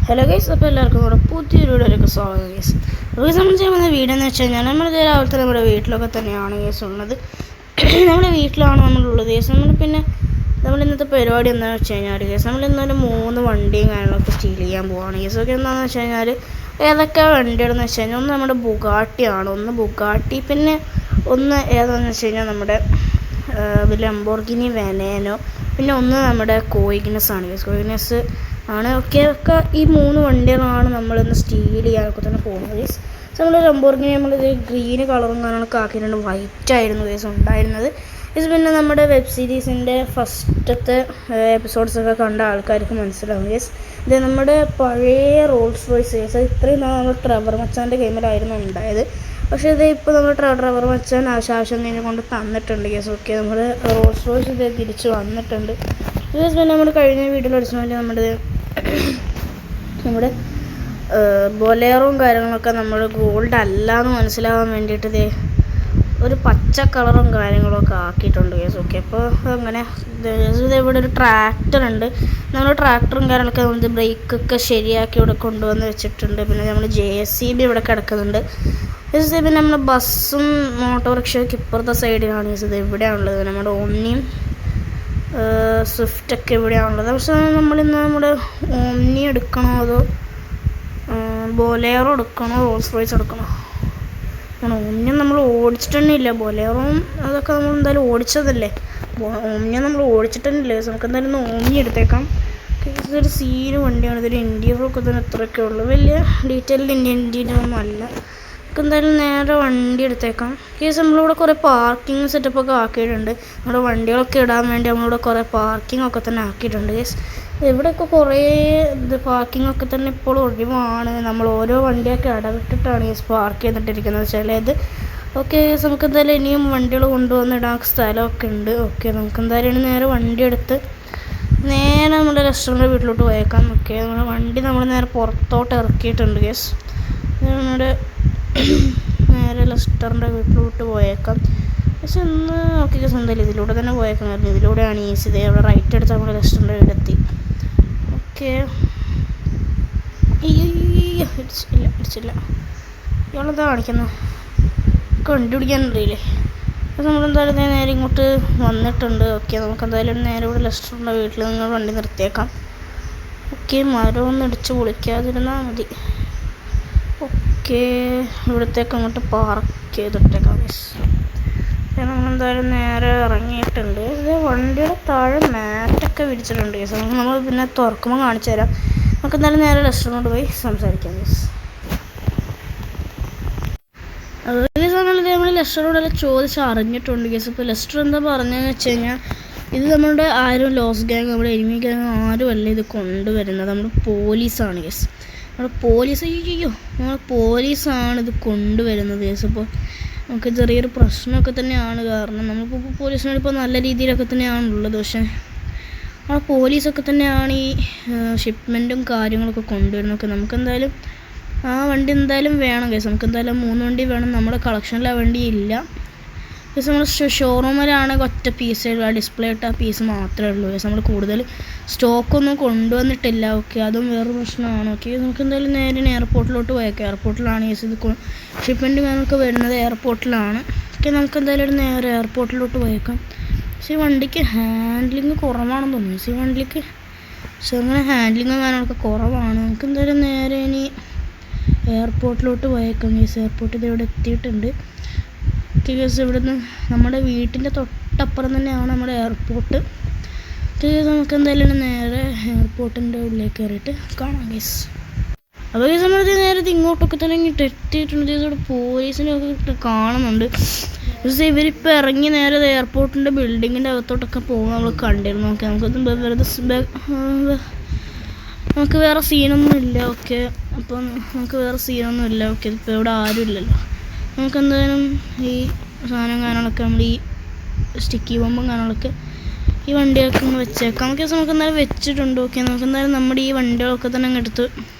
Hello guys, അപ്പോൾ എല്ലാവർക്കും കൂടെ പുതിയൊരു വീഡിയോയിലേക്ക് സ്വാഗതം ഗൈസ്. അപ്പോൾ നമ്മൾ ചെയ്യുന്ന വീഡിയോ എന്ന് വെച്ച് കഴിഞ്ഞാൽ നമ്മളിത് രാവിലത്തെ നമ്മുടെ വീട്ടിലൊക്കെ തന്നെയാണ് ഗൈസ് ഉള്ളത്. നമ്മുടെ വീട്ടിലാണ് നമ്മളുള്ളത് ഗൈസ്. നമ്മൾ ഇന്നത്തെ പരിപാടി എന്താണെന്ന് വെച്ച് കഴിഞ്ഞാൽ ഗൈസ്, നമ്മൾ ഇന്നൊരു 3 വണ്ടിയും കാര്യങ്ങളൊക്കെ സ്റ്റീൽ ചെയ്യാൻ പോവുകയാണ് ഗൈസ്. ഒക്കെ എന്താണെന്ന് വെച്ച് കഴിഞ്ഞാൽ ഏതൊക്കെ വണ്ടികളെന്ന് വെച്ച് കഴിഞ്ഞാൽ ഒന്ന് നമ്മുടെ ബുഗാട്ടിയാണ്, ഒന്ന് ബുഗാട്ടി, പിന്നെ ഒന്ന് ഏതാണെന്ന് വെച്ച് കഴിഞ്ഞാൽ നമ്മുടെ ലംബോർഗിനി വെനേനോ, പിന്നെ ഒന്ന് നമ്മുടെ കോയിഗ്നസ് ആണ് ഗൈസ്. കോയിഗ്നസ് ആണ്. ഒക്കെ ഈ 3 വണ്ടികളാണ് നമ്മളിന്ന് സ്റ്റീൽ ചെയ്യാനൊക്കെ തന്നെ പോകുന്നത് ഗൈസ്. നമ്മൾ ലംബോർഗിനി നമ്മളിത് ഗ്രീന് കളറും കാര്യങ്ങളൊക്കെ ആക്കിയിട്ടുണ്ട്. വൈറ്റ് ആയിരുന്നു ഗൈസ് ഉണ്ടായിരുന്നത് ഗൈസ്. പിന്നെ നമ്മുടെ വെബ് സീരീസിൻ്റെ ഫസ്റ്റത്തെ എപ്പിസോഡ്സൊക്കെ കണ്ട ആൾക്കാർക്ക് മനസ്സിലാവും ഗൈസ്. ഇത് നമ്മുടെ പഴയ റോൾസ് റോയ്സ് ഗൈസ്. ഇത്രയും നമ്മൾ ട്രെവർ മച്ചാൻ്റെ ഗെയിമിലായിരുന്നു ഉണ്ടായത്. പക്ഷേ ഇത് ഇപ്പോൾ നമ്മൾ ട്രെവർ മച്ചാൻ ആശാവശ്യം കഴിഞ്ഞ് കൊണ്ട് തന്നിട്ടുണ്ട് ഗൈസ്. ഓക്കെ, നമ്മൾ റോൾസ് റോയ്സ് ഇത് തിരിച്ച് വന്നിട്ടുണ്ട് ഗൈസ്. പിന്നെ നമ്മൾ കഴിഞ്ഞ വീഡിയോയിൽ അടിച്ച വേണ്ടി നമ്മുടെ ബൊലേറോയും കാര്യങ്ങളൊക്കെ നമ്മൾ ഗോൾഡ് അല്ല എന്ന് മനസ്സിലാവാൻ വേണ്ടിയിട്ട് ഇത് ഒരു പച്ച കളറും കാര്യങ്ങളൊക്കെ ആക്കിയിട്ടുണ്ട് ഗൈസ്. ഓക്കെ, അപ്പോൾ അങ്ങനെ ഇത് ഇവിടെ ഒരു ട്രാക്ടറുണ്ട്. നമ്മൾ ട്രാക്ടറും കാര്യങ്ങളൊക്കെ നമ്മൾ ബ്രേക്കൊക്കെ ശരിയാക്കി ഇവിടെ കൊണ്ടുവന്ന് വെച്ചിട്ടുണ്ട്. പിന്നെ നമ്മൾ JCB ഇവിടെ കിടക്കുന്നുണ്ട് ഗൈസ്. പിന്നെ നമ്മൾ ബസ്സും ഓട്ടോറിക്ഷയൊക്കെ ഇപ്പുറത്തെ സൈഡിലാണ് ഗൈസ്. ഇത് ഇവിടെയാണുള്ളത്. നമ്മുടെ ഓമ്നിയും സ്വിഫ്റ്റൊക്കെ ഇവിടെയാണുള്ളത്. പക്ഷേ നമ്മളിന്ന് നമ്മുടെ ഓമ്നി എടുക്കണോ അതോ ബൊലേറോ എടുക്കണോ റോൾസ് റോയ്സ് എടുക്കണോ? ഓമ്നിയും നമ്മൾ ഓടിച്ചിട്ട് തന്നെ ഇല്ല. ബൊലേറോയും അതൊക്കെ നമ്മൾ എന്തായാലും ഓടിച്ചതല്ലേ. ഓമ്നിയും നമ്മൾ ഓടിച്ചിട്ട് തന്നെ ഇല്ല. നമുക്ക് എന്തായാലും ഓമ്നി എടുത്തേക്കാം. ഇതൊരു സീന് വണ്ടിയാണ്. ഇതൊരു ഇൻറ്റീരിയറൊക്കെ തന്നെ ഇത്രയൊക്കെ ഉള്ളൂ. വലിയ ഡീറ്റെയിൽഡ് ഇൻറ്റീരിയറൊന്നും അല്ല. നമുക്ക് എന്തായാലും നേരെ വണ്ടി എടുത്തേക്കാം കേസ്. നമ്മളിവിടെ കുറേ പാർക്കിംഗ് സെറ്റപ്പൊക്കെ ആക്കിയിട്ടുണ്ട്. നമ്മുടെ വണ്ടികളൊക്കെ ഇടാൻ വേണ്ടി നമ്മളിവിടെ കുറേ പാർക്കിംഗ് ഒക്കെ തന്നെ ആക്കിയിട്ടുണ്ട് കേസ്. ഇവിടെയൊക്കെ കുറേ പാർക്കിംഗ് ഒക്കെ തന്നെ ഇപ്പോൾ ഒഴിവാണ്. നമ്മൾ ഓരോ വണ്ടിയൊക്കെ ഇടവിട്ടിട്ടാണ് കേസ് പാർക്ക് ചെയ്തിട്ടിരിക്കുന്നത് ചിലത്. ഓക്കെ കേസ്, നമുക്ക് എന്തായാലും ഇനിയും വണ്ടികൾ കൊണ്ടുവന്ന് ഇടാൻ സ്ഥലമൊക്കെ ഉണ്ട്. ഓക്കെ, നമുക്ക് എന്തായാലും നേരെ വണ്ടി എടുത്ത് നേരെ നമ്മുടെ റെസ്റ്റോറൻറ്റ് വീട്ടിലോട്ട് പോയേക്കാം. ഓക്കെ, നമ്മുടെ വണ്ടി നമ്മൾ നേരെ പുറത്തോട്ട് ഇറക്കിയിട്ടുണ്ട് കേസ്. നമ്മുടെ നേരെ ലെസ്റ്ററിൻ്റെ വീട്ടിലോട്ട് പോയേക്കാം. പക്ഷെ ഒന്ന് ഓക്കെ കേസ്, എന്തായാലും ഇതിലൂടെ തന്നെ പോയേക്കാം. കാരണം ഇതിലൂടെയാണ് ഈസി. ഇതേ അവിടെ റൈറ്റ് എടുത്ത് നമ്മുടെ ലെസ്റ്ററിൻ്റെ വീടെത്തി. ഓക്കെ, ഇടിച്ചില്ല. ഇയാളെന്താ കാണിക്കുന്നത്? കണ്ടുപിടിക്കാൻ അറിയില്ലേ? അപ്പോൾ നമ്മളെന്തായാലും നേരെ ഇങ്ങോട്ട് വന്നിട്ടുണ്ട്. ഓക്കെ, നമുക്ക് എന്തായാലും നേരെ ഇവിടെ ലെസ്റ്ററിൻ്റെ വീട്ടിൽ നിങ്ങൾ വണ്ടി നിർത്തിയേക്കാം. ഓക്കെ, മരമൊന്നും ഇടിച്ച് പൊളിക്കാതിരുന്നാൽ മതി. ഓക്കെ, ഇവിടത്തേക്ക് അങ്ങോട്ട് പാർക്ക് ചെയ്തിട്ടേക്കാം ഗൈസ്. നമ്മളെന്തായാലും നേരെ ഇറങ്ങിയിട്ടുണ്ട്. ഇത് വണ്ടിയുടെ താഴെ മാറ്റൊക്കെ വിരിച്ചിട്ടുണ്ട് ഗൈസ്. നമ്മൾ പിന്നെ തുറക്കുമ്പോൾ കാണിച്ചു തരാം. നമുക്ക് എന്തായാലും നേരെ ലെസ്റ്ററിനോട് പോയി സംസാരിക്കാം ഗൈസ്. അതേ സമയത്ത് നമ്മൾ ലെസ്റ്ററോടെല്ലാം ചോദിച്ച് അറിഞ്ഞിട്ടുണ്ട് ഗൈസ്. ഇപ്പോൾ ലെസ്റ്റർ എന്താ പറഞ്ഞതെന്ന് വെച്ച് കഴിഞ്ഞാൽ ഇത് നമ്മുടെ ആരും ലോസ് ഗ്യാങ്, നമ്മുടെ എനിമി ഗ്യാങ് ആരുമല്ല ഇത് കൊണ്ടുവരുന്നത്. നമ്മുടെ പോലീസാണ് ഗൈസ്. നമ്മുടെ പോലീസാണ് ഇത് കൊണ്ടുവരുന്നത് കേസ്. അപ്പോൾ നമുക്ക് ചെറിയൊരു പ്രശ്നമൊക്കെ തന്നെയാണ്. കാരണം നമ്മളിപ്പോൾ പോലീസിനോട് ഇപ്പോൾ നല്ല രീതിയിലൊക്കെ തന്നെയാണുള്ളത്. പക്ഷേ ആ പോലീസൊക്കെ തന്നെയാണ് ഈ ഷിപ്മെൻറ്റും കാര്യങ്ങളൊക്കെ കൊണ്ടുവരുന്നതൊക്കെ. നമുക്കെന്തായാലും ആ വണ്ടി എന്തായാലും വേണം കേസ്. നമുക്ക് എന്തായാലും 3 വണ്ടി വേണം. നമ്മുടെ കളക്ഷനിൽ ആ വണ്ടി ഇല്ല കേസ്. നമ്മൾ ഷോറൂമിലാണെങ്കിൽ ഒറ്റ പീസ് ഡിസ്പ്ലേ ഇട്ട പീസ് മാത്രമേ ഉള്ളൂ കേസ്. നമ്മൾ കൂടുതൽ സ്റ്റോക്കൊന്നും കൊണ്ടുവന്നിട്ടില്ല. ഓക്കെ, അതും വേറൊരു പ്രശ്നമാണ്. ഓക്കെ, നമുക്ക് എന്തായാലും നേരെ എയർപോർട്ടിലോട്ട് പോയേക്കാം. എയർപോർട്ടിലാണ് കേസ് ഇത് ഷിപ്മെൻറ്റ് കാര്യങ്ങളൊക്കെ വരുന്നത് എയർപോർട്ടിലാണ്. ഓക്കെ, നമുക്ക് എന്തായാലും നേരെ എയർപോർട്ടിലോട്ട് പോയേക്കാം. പക്ഷേ ഈ വണ്ടിക്ക് ഹാൻഡ്ലിങ് കുറവാണെന്ന് തോന്നുന്നു. ഈ വണ്ടിക്ക് പക്ഷേ അങ്ങനെ ഹാൻഡ്ലിങ്ങും കാര്യങ്ങളൊക്കെ കുറവാണ്. നമുക്ക് എന്തായാലും നേരെ ഇനി എയർപോർട്ടിലോട്ട് പോയേക്കാം കേസ്. എയർപോർട്ട് ഇത് ഇവിടെ എത്തിയിട്ടുണ്ട്. കേസ് ഇവിടുന്ന് നമ്മുടെ വീട്ടിൻ്റെ തൊട്ടപ്പുറം തന്നെയാണ് നമ്മുടെ എയർപോർട്ട്. കേസ് നമുക്ക് എന്തായാലും നേരെ എയർപോർട്ടിൻ്റെ ഉള്ളിലേക്ക് കയറിയിട്ട് കാണാം കേസ്. അപ്പോൾ കേസ് നമ്മളിത് നേരെ ഇങ്ങോട്ടൊക്കെ തന്നെ ഇങ്ങോട്ട് എത്തിയിട്ടുണ്ട്. ഇവിടെ പോലീസിനെയൊക്കെ കാണുന്നുണ്ട്. പക്ഷേ ഇവരിപ്പോൾ ഇറങ്ങി നേരെ എയർപോർട്ടിൻ്റെ ബിൽഡിങ്ങിൻ്റെ അകത്തോട്ടൊക്കെ പോകുമ്പോൾ നമ്മൾ കണ്ടിരുന്നു. ഓക്കെ, നമുക്ക് വേറെ സീനൊന്നും ഇല്ല. ഓക്കെ, അപ്പോൾ നമുക്ക് വേറെ സീനൊന്നും ഇല്ല. ഓക്കെ, ഇപ്പോൾ ഇവിടെ ആരും ഇല്ലല്ലോ. നമുക്ക് എന്തായാലും ഈ സാധനം കാര്യങ്ങളൊക്കെ നമ്മൾ ഈ സ്റ്റിക്കി ബോംബും കാര്യങ്ങളൊക്കെ ഈ വണ്ടിയൊക്കെ ഒന്ന് വെച്ചേക്കാം. നമുക്ക് എന്തായാലും വെച്ചിട്ടുണ്ട്. ഓക്കെ, നമുക്ക് എന്തായാലും നമ്മുടെ ഈ വണ്ടികളൊക്കെ തന്നെ അങ്ങ് എടുത്ത്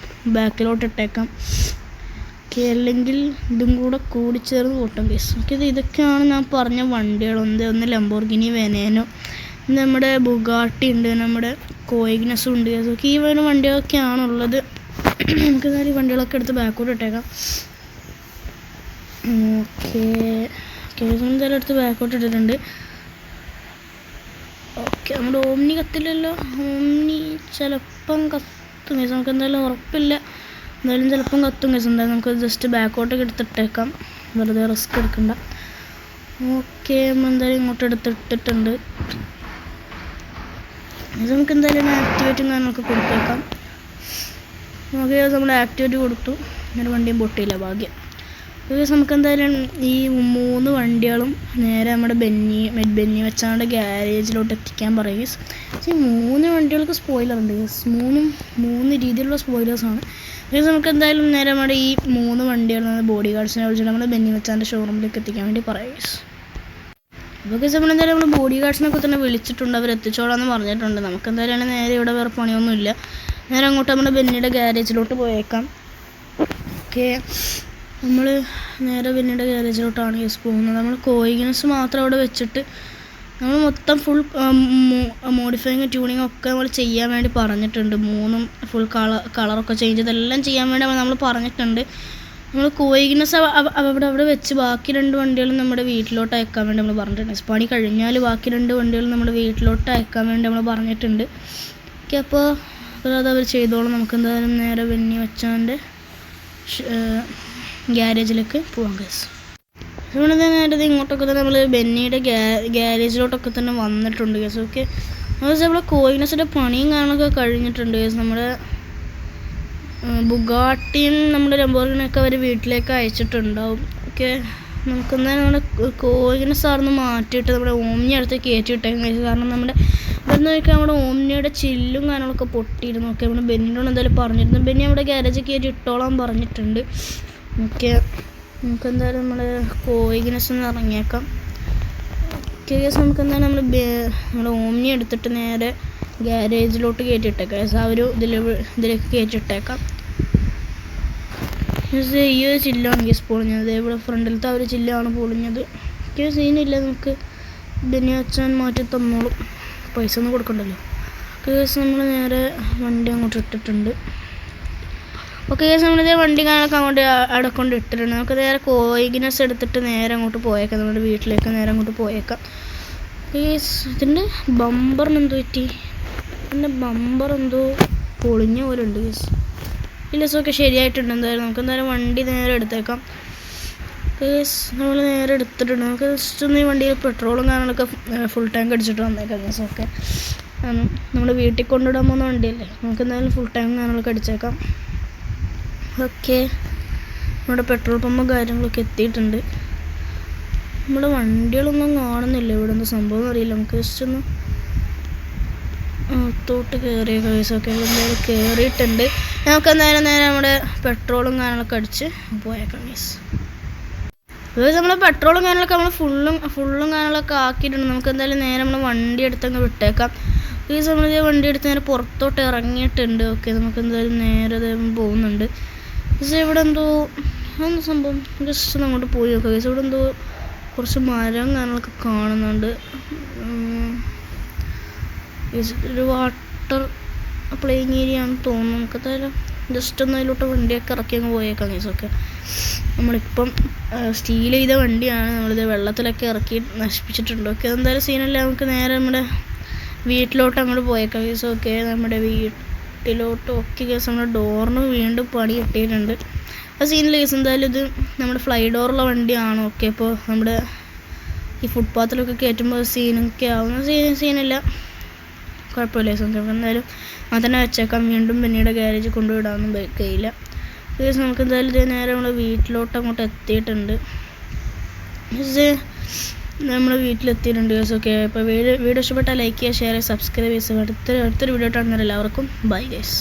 ബാക്കിലോട്ട് ഇട്ടേക്കാം. ഓക്കെ, അല്ലെങ്കിൽ ഇതും കൂടി ചേർന്ന് കൂട്ടാം കേസ്. ഓക്കെ, ഇതൊക്കെയാണ് ഞാൻ പറഞ്ഞ വണ്ടികൾ. ഒന്ന് ലംബോർഗിനി വെനേനോ, നമ്മുടെ ബുഗാട്ടി ഉണ്ട്, നമ്മുടെ കോയിഗ്നസും ഉണ്ട്. അതൊക്കെ ഈ വണ്ടികളൊക്കെയാണുള്ളത്. നമുക്ക് എന്തായാലും ഈ വണ്ടികളൊക്കെ എടുത്ത് ബാക്കോട്ട് ഇട്ടേക്കാം. ഓക്കെ എന്തായാലും എടുത്ത് ബാക്കോട്ട് ഇട്ടിട്ടുണ്ട്. ഓക്കെ, നമ്മുടെ ഓമ്നി കത്തില്ലല്ലോ. ഓമ്നി ചിലപ്പം കത്തും കേസ്, നമുക്ക് എന്തായാലും ഉറപ്പില്ല. എന്തായാലും ചിലപ്പം കത്തും കേസ്. എന്തായാലും നമുക്ക് ജസ്റ്റ് ബാക്കോട്ടൊക്കെ എടുത്തിട്ടേക്കാം, വെറുതെ റിസ്ക് എടുക്കണ്ട. ഓക്കെ, നമ്മൾ എന്തായാലും ഇങ്ങോട്ട് എടുത്തിട്ടിട്ടുണ്ട്. ഇത് നമുക്ക് എന്തായാലും ആക്ടിവേറ്റും കാര്യങ്ങളൊക്കെ കൊടുത്തേക്കാം. ഓക്കെ, നമ്മൾ ആക്ടിവേറ്റ് കൊടുത്തു. അങ്ങനെ വണ്ടിയും പൊട്ടിയില്ല, ഭാഗ്യം. നമുക്ക് എന്തായാലും ഈ 3 വണ്ടികളും നേരെ നമ്മുടെ ബെന്നി വെച്ചാണ്ട് ഗ്യാരേജിലോട്ട് എത്തിക്കാൻ പറയും. ഈ 3 വണ്ടികൾക്ക് സ്പോയിലർ ഉണ്ട്. 3 രീതിയിലുള്ള സ്പോയിലേഴ്സാണ്. നമുക്ക് എന്തായാലും നേരെ നമ്മുടെ ഈ 3 വണ്ടികൾ ബോഡി ഗാർഡ്സിനെ വിളിച്ചിട്ട് നമ്മുടെ ബെന്നി വെച്ചാൻ്റെ ഷോറൂമിലേക്ക് എത്തിക്കാൻ വേണ്ടി പറയും. അപ്പോൾ നമ്മളെന്തായാലും നമ്മൾ ബോഡി ഗാർഡ്സിനൊക്കെ തന്നെ വിളിച്ചിട്ടുണ്ട്, അവർ എത്തിച്ചോളാന്ന് പറഞ്ഞിട്ടുണ്ട്. നമുക്ക് എന്തായാലും നേരെ ഇവിടെ വേറെ പണിയൊന്നുമില്ല. നേരെ അങ്ങോട്ട് നമ്മുടെ ബെന്നിയുടെ ഗ്യാരേജിലോട്ട് പോയേക്കാം. ഓക്കെ, നമ്മൾ നേരെ ബെന്നിയുടെ ഗ്യാരേജിലോട്ടാണ് പോകുന്നത്. നമ്മൾ കോയിഗ്നസ് മാത്രം അവിടെ വെച്ചിട്ട് നമ്മൾ മൊത്തം ഫുൾ മോഡിഫൈങ് ട്യൂണിങ് ഒക്കെ നമ്മൾ ചെയ്യാൻ വേണ്ടി പറഞ്ഞിട്ടുണ്ട്. 3 ഫുൾ കളറൊക്കെ ചേഞ്ച് ചെയ്തെല്ലാം ചെയ്യാൻ വേണ്ടി നമ്മൾ പറഞ്ഞിട്ടുണ്ട്. നമ്മൾ കോയിഗ്നസ് അവിടെ വെച്ച് ബാക്കി 2 വണ്ടികളും നമ്മുടെ വീട്ടിലോട്ട് അയക്കാൻ വേണ്ടി നമ്മൾ പറഞ്ഞിട്ടുണ്ട്. പണി കഴിഞ്ഞാൽ ബാക്കി 2 വണ്ടികളും നമ്മുടെ വീട്ടിലോട്ട് അയക്കാൻ വേണ്ടി നമ്മൾ പറഞ്ഞിട്ടുണ്ട്. ഓക്കെ, അപ്പോൾ അതവർ ചെയ്തോളും. നമുക്ക് എന്തായാലും നേരെ ബെന്നി വെച്ചാൻ്റെ ഗ്യാരേജിലേക്ക് പോകാം ഗൈസ്. അതുകൊണ്ട് തന്നെ നേരത്തെ ഇങ്ങോട്ടൊക്കെ തന്നെ നമ്മൾ ബെന്നിയുടെ ഗ്യാരേജിലോട്ടൊക്കെ തന്നെ വന്നിട്ടുണ്ട് ഗൈസ്. ഓക്കെ, നമ്മളെ കോയിഗ്നസിൻ്റെ പണിയും കാണാനൊക്കെ കഴിഞ്ഞിട്ടുണ്ട് ഗൈസ്. നമ്മുടെ ബുഗാട്ടിയും നമ്മുടെ ലംബോർഗിനിയൊക്കെ അവർ വീട്ടിലേക്ക് അയച്ചിട്ടുണ്ടാവും. ഓക്കെ, നമുക്കെന്തായാലും നമ്മുടെ കോയിഗ്നസ് ആർന്ന് മാറ്റിയിട്ട് നമ്മുടെ ഓമ്നി അടുത്ത് കയറ്റിയിട്ടേക്കും ഗൈസ്. കാരണം നമ്മുടെ ഇവിടുന്ന് നോക്കിയാൽ നമ്മുടെ ഓമ്നിയുടെ ചില്ലും കാര്യങ്ങളൊക്കെ പൊട്ടിയിരുന്നു. ഓക്കെ, നമ്മുടെ ബെന്നിനോട് എന്തായാലും പറഞ്ഞിരുന്നു. ബെന്നി നമ്മുടെ ഗ്യാരേജിൽ കയറ്റി ഇട്ടോളാൻ പറഞ്ഞിട്ടുണ്ട്. ഓക്കെ, നമുക്കെന്തായാലും നമ്മൾ കോയിഗ്നസ് ഒന്ന് ഇറങ്ങിയേക്കാം. ഓക്കെ ഗൈസ്, നമുക്കെന്തായാലും നമ്മൾ ഓമ്നി എടുത്തിട്ട് നേരെ ഗ്യാരേജിലോട്ട് കയറ്റിയിട്ടേക്കാം. ആ ഒരു ഇതിലേക്ക് കയറ്റിയിട്ടേക്കാം. ഈ ഒരു ചില്ലാണ് ഗൈസ് പൊളിഞ്ഞത്. ഇവിടെ ഫ്രണ്ടിലത്തെ ആ ഒരു ചില്ലാണ് പൊളിഞ്ഞത്. ഓക്കെ, സീനില്ല, നമുക്ക് ബെന്നി വെച്ചാൻ മാറ്റി തന്നോളും, പൈസ ഒന്നും കൊടുക്കണ്ടല്ലോ. ഓക്കെ ഗൈസ്, നമ്മൾ നേരെ വണ്ടി അങ്ങോട്ട് ഇട്ടിട്ടുണ്ട്. ഓക്കെ ഗൈസ്, നമ്മളിതേ വണ്ടി കാണാനൊക്കെ അങ്ങോട്ട് അവിടെ കൊണ്ട് ഇട്ടിട്ടുണ്ട്. നമുക്ക് നേരെ കോയിഗ്നസ് എടുത്തിട്ട് നേരെ അങ്ങോട്ട് പോയേക്കാം, നമ്മുടെ വീട്ടിലേക്ക് നേരെ അങ്ങോട്ട് പോയേക്കാം. ഗൈസ്, ഇതിൻ്റെ ബമ്പറിന് എന്തോ പറ്റി? ഇതിൻ്റെ ബമ്പർ എന്തോ പൊളിഞ്ഞ പോലെ ഉണ്ട് ഗൈസ്. ഇല്ല സോ, ഒക്കെ ശരിയായിട്ടുണ്ട്. എന്തായാലും നമുക്ക് എന്തായാലും വണ്ടി നേരെ എടുത്തേക്കാം. ഗൈസ്, നമ്മൾ നേരെ എടുത്തിട്ടുണ്ട്. നമുക്ക് ജസ്റ്റ് ഒന്ന് ഈ വണ്ടിയിൽ പെട്രോളും കാര്യങ്ങളൊക്കെ ഫുൾ ടാങ്ക് അടിച്ചിട്ട് വന്നേക്കാം ഗൈസ്. ഓക്കെ, നമ്മുടെ വീട്ടിൽ കൊണ്ടിടാൻ പോകുന്ന വണ്ടിയല്ലേ, നമുക്ക് എന്തായാലും ഫുൾ ടാങ്ക് കാര്യങ്ങളൊക്കെ അടിച്ചേക്കാം. ഓക്കെ, നമ്മുടെ പെട്രോൾ പമ്പും കാര്യങ്ങളൊക്കെ എത്തിയിട്ടുണ്ട്. നമ്മുടെ വണ്ടികളൊന്നും കാണുന്നില്ല, ഇവിടെ എന്താ സംഭവം അറിയില്ല. നമുക്ക് ജസ്റ്റ് ഒന്ന് തോട്ട് കയറിയ കേസൊക്കെ എന്തായാലും കയറിയിട്ടുണ്ട്. നമുക്ക് എന്തായാലും നേരെ നമ്മുടെ പെട്രോളും കാര്യങ്ങളൊക്കെ അടിച്ച് പോയേക്കാം ഗൈസ്. അതായത് നമ്മൾ പെട്രോളും കാര്യങ്ങളൊക്കെ നമ്മൾ ഫുള്ളും കാര്യങ്ങളൊക്കെ ആക്കിയിട്ടുണ്ട്. നമുക്ക് എന്തായാലും നേരെ നമ്മൾ വണ്ടി എടുത്തങ്ങ് വിട്ടേക്കാം. ഈ സമയത്ത് വണ്ടി എടുത്ത് നേരെ പുറത്തോട്ട് ഇറങ്ങിയിട്ടുണ്ട്. ഓക്കെ, നമുക്ക് എന്തായാലും നേരെ പോകുന്നുണ്ട്. പക്ഷേ ഇവിടെ എന്തോ സംഭവം, ജസ്റ്റ് ഒന്ന് അങ്ങോട്ട് പോയി നോക്കാം. ഇവിടെ എന്തോ കുറച്ച് മരം കാര്യങ്ങളൊക്കെ കാണുന്നുണ്ട്. ഒരു വാട്ടർ പ്ലേയിങ് ഏരിയ ആണെന്ന് തോന്നുന്നു. നമുക്ക് എന്തായാലും ജസ്റ്റ് ഒന്ന് അതിലോട്ട് വണ്ടിയൊക്കെ ഇറക്കി അങ്ങ് പോയേക്കാം ഗൈസ്. ഓക്കെ, നമ്മളിപ്പം സ്റ്റീൽ ചെയ്ത വണ്ടിയാണ്, നമ്മളിത് വെള്ളത്തിലൊക്കെ ഇറക്കി നശിപ്പിച്ചിട്ടുണ്ട്. ഓക്കെ, എന്തായാലും സീനല്ല, നമുക്ക് നേരെ നമ്മുടെ വീട്ടിലോട്ട് അങ്ങോട്ട് പോയേക്കാം ഗൈസ്. ഓക്കെ, നമ്മുടെ വീട്ടിലോട്ട് ഓക്കെ ഗൈസ്, നമ്മുടെ ഡോറിന് വീണ്ടും പണി കിട്ടിയിട്ടുണ്ട്. ആ സീനിൽ ഗൈസ് എന്തായാലും ഇത് നമ്മുടെ ഫ്ലൈ ഡോറുള്ള വണ്ടിയാണ്. ഓക്കെ, അപ്പോൾ നമ്മുടെ ഈ ഫുട്പാത്തിലൊക്കെ കയറ്റുമ്പോൾ സീനൊക്കെ ആവുന്ന സീനില്ല, കുഴപ്പമില്ല ഗൈസ്. എന്തായാലും അതന്നെ വെച്ചേക്കാം. വീണ്ടും ബെന്നിയുടെ ഗ്യാരേജിൽ കൊണ്ടുവിടാനൊന്നും കഴിയില്ല ഗൈസ്. നമുക്ക് എന്തായാലും ഇത് നേരെ നമ്മുടെ വീട്ടിലോട്ട് അങ്ങോട്ട് എത്തിയിട്ടുണ്ട്. നമ്മുടെ വീട്ടിലെത്തിയിട്ടുണ്ട് ഗൈസ്. ഓക്കെ, അപ്പോൾ വീഡിയോ ഇഷ്ടപ്പെട്ടാൽ ലൈക്ക് ചെയ്യുക, ഷെയർ ചെയ്യുക, സബ്സ്ക്രൈബ് ചെയ്യുക. അടുത്തൊരു വീഡിയോ കാണുന്നവരെല്ലാവർക്കും ബൈ ഗൈസ്.